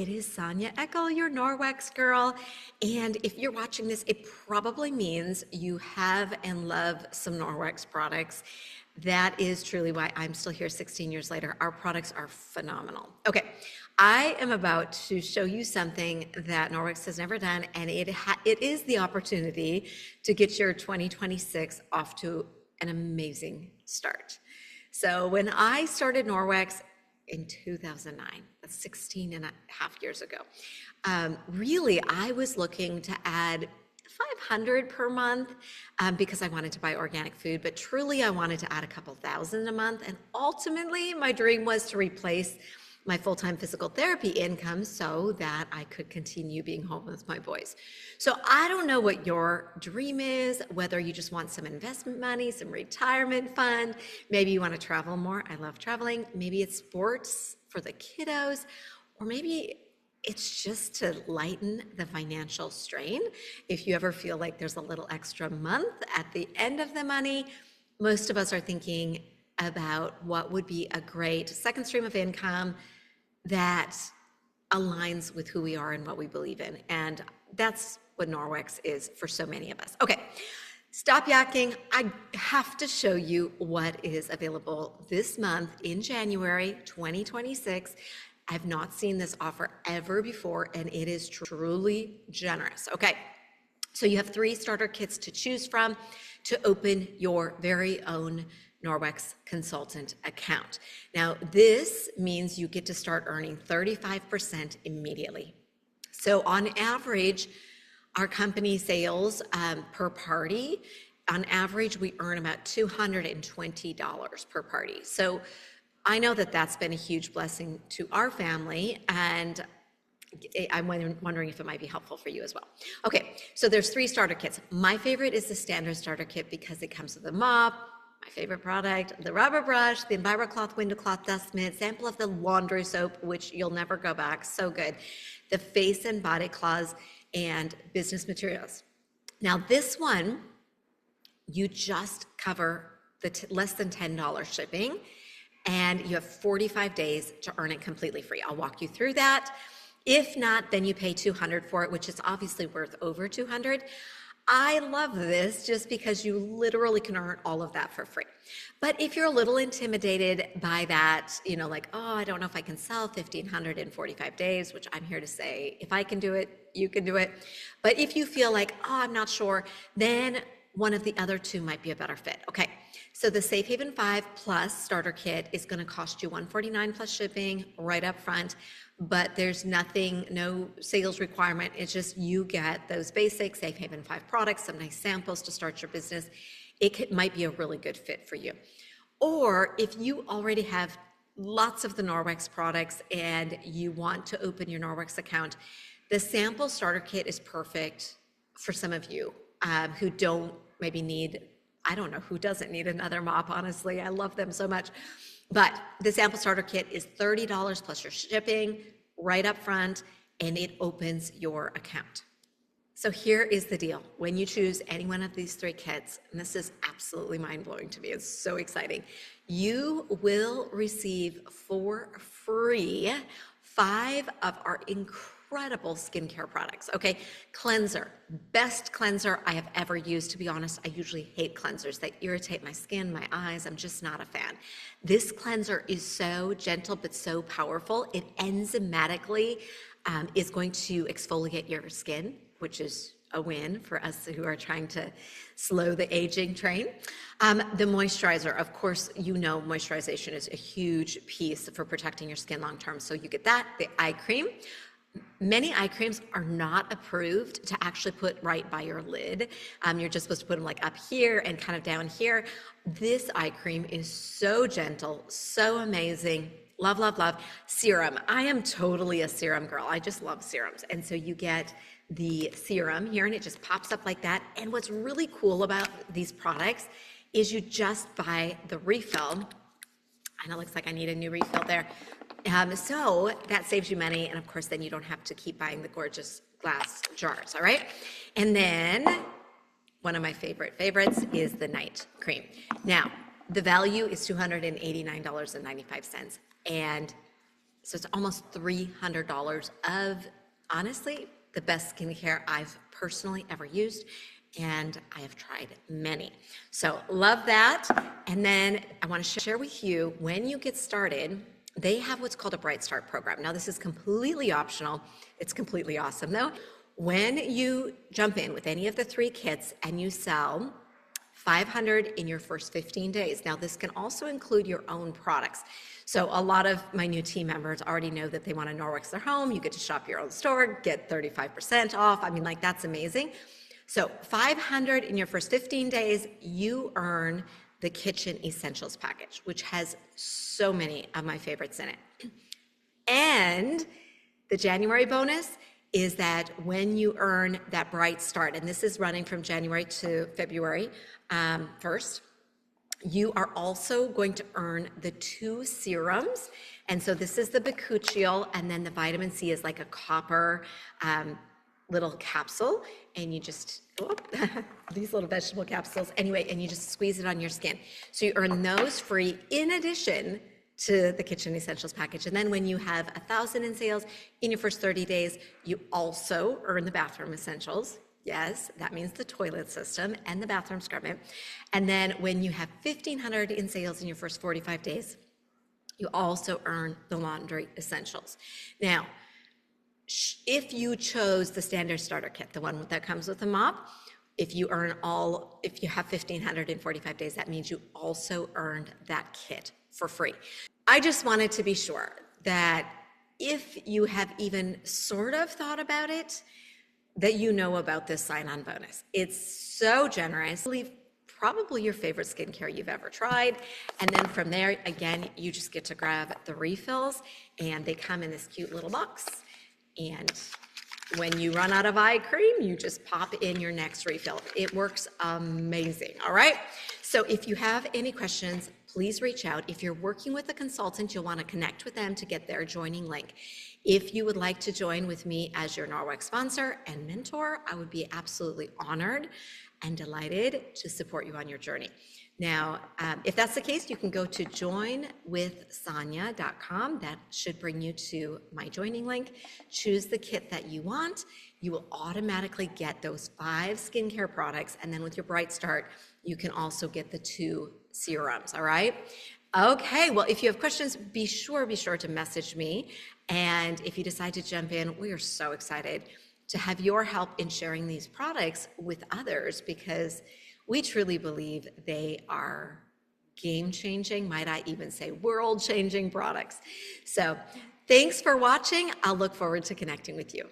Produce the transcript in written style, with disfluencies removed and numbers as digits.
It is Sonia Eckel, your Norwex girl. And if you're watching this, it probably means you have and love some Norwex products. That is truly why I'm still here 16 years later. Our products are phenomenal. Okay, I am about to show you something that Norwex has never done, and it is the opportunity to get your 2026 off to an amazing start. So when I started Norwex, in 2009, that's 16 and a half years ago. Really, I was looking to add 500 per month because I wanted to buy organic food, but truly I wanted to add a couple thousand a month. And ultimately, my dream was to replace my full-time physical therapy income so that I could continue being home with my boys. So I don't know what your dream is, whether you just want some investment money, some retirement fund, maybe you want to travel more. I love traveling. Maybe it's sports for the kiddos, or maybe it's just to lighten the financial strain. If you ever feel like there's a little extra month at the end of the money, most of us are thinking about what would be a great second stream of income that aligns with who we are and what we believe in. And that's what Norwex is for so many of us. Okay, stop yakking. I have to show you what is available this month in January 2026. I've not seen this offer ever before, and it is truly generous. Okay, so you have 3 starter kits to choose from to open your very own Norwex Consultant Account. Now, this means you get to start earning 35% immediately. So on average, our company sales per party, on average, we earn about $220 per party. So I know that that's been a huge blessing to our family, and I'm wondering if it might be helpful for you as well. Okay, so there's 3 starter kits. My favorite is the standard starter kit because it comes with a mop, my favorite product, the rubber brush, the EnviroCloth window cloth dust mitt, sample of the laundry soap, which you'll never go back, so good, the face and body cloths, and business materials. Now this one, you just cover the less than $10 shipping, and you have 45 days to earn it completely free. I'll walk you through that. If not, then you pay $200 for it, which is obviously worth over $200. I love this just because you literally can earn all of that for free. But if you're a little intimidated by that, like, oh, I don't know if I can sell 1,500 in 45 days, which I'm here to say, if I can do it, you can do it. But if you feel like, oh, I'm not sure, then one of the other 2 might be a better fit. Okay, so the Safe Haven 5 Plus starter kit is going to cost you $149 plus shipping right up front, but there's no sales requirement. It's just you get those basic Safe Haven 5 products, some nice samples to start your business. It might be a really good fit for you. Or if you already have lots of the Norwex products and you want to open your Norwex account, the sample starter kit is perfect for some of you who don't maybe need, I don't know who doesn't need another mop, honestly. I love them so much. But the sample starter kit is $30 plus your shipping right up front, and it opens your account. So here is the deal. When you choose any one of these 3 kits, and this is absolutely mind-blowing to me, it's so exciting, you will receive for free 5 of our incredible skincare products. Okay, cleanser, best cleanser I have ever used. To be honest, I usually hate cleansers. They irritate my skin, my eyes. I'm just not a fan. This cleanser is so gentle but so powerful. It enzymatically is going to exfoliate your skin, which is a win for us who are trying to slow the aging train. The moisturizer, of course, moisturization is a huge piece for protecting your skin long term. So you get that, the eye cream. Many eye creams are not approved to actually put right by your lid. You're just supposed to put them like up here and kind of down here. This eye cream is so gentle, so amazing. Love, love, love. Serum. I am totally a serum girl. I just love serums. And so you get the serum here and it just pops up like that. And what's really cool about these products is you just buy the refill. And it looks like I need a new refill there. So that saves you money, and of course then you don't have to keep buying the gorgeous glass jars, all right? And then one of my favorites is the night cream. Now, the value is $289.95, and So it's almost $300 of, honestly, the best skincare I've personally ever used. And I have tried many. So love that. And then I want to share with you, when you get started, they have what's called a Bright Start program. Now, this is completely optional. It's completely awesome, though. When you jump in with any of the 3 kits and you sell 500 in your first 15 days. Now, this can also include your own products. So a lot of my new team members already know that they want to Norwex their home. You get to shop your own store, get 35% off. I mean, like, that's amazing. So 500 in your first 15 days, you earn the Kitchen Essentials package, which has so many of my favorites in it. And the January bonus is that when you earn that Bright Start, and this is running from January to February 1st, you are also going to earn the 2 serums. And so this is the bakuchiol, and then the vitamin C is like a copper little capsule, and you just, these little vegetable capsules, anyway, and you just squeeze it on your skin. So you earn those free in addition to the Kitchen Essentials package. And then when you have 1,000 in sales in your first 30 days, you also earn the bathroom essentials. Yes, that means the toilet system and the bathroom scrubbing. And then when you have 1,500 in sales in your first 45 days, you also earn the laundry essentials. Now, if you chose the standard starter kit, the one that comes with the mop, if you have 1,500 in 45 days, that means you also earned that kit for free. I just wanted to be sure that if you have even sort of thought about it, that you know about this sign-on bonus. It's so generous. Probably your favorite skincare you've ever tried. And then from there, again, you just get to grab the refills, and they come in this cute little box. And when you run out of eye cream, you just pop in your next refill. It works amazing, all right? So if you have any questions, please reach out. If you're working with a consultant, you'll want to connect with them to get their joining link. If you would like to join with me as your Norwex sponsor and mentor, I would be absolutely honored and delighted to support you on your journey. Now, if that's the case, you can go to joinwithsonia.com. That should bring you to my joining link. Choose the kit that you want. You will automatically get those 5 skincare products. And then with your Bright Start, you can also get the 2 serums, all right? Okay, well, if you have questions, be sure to message me. And if you decide to jump in, we are so excited to have your help in sharing these products with others, because we truly believe they are game-changing, might I even say world-changing products. So thanks for watching. I'll look forward to connecting with you.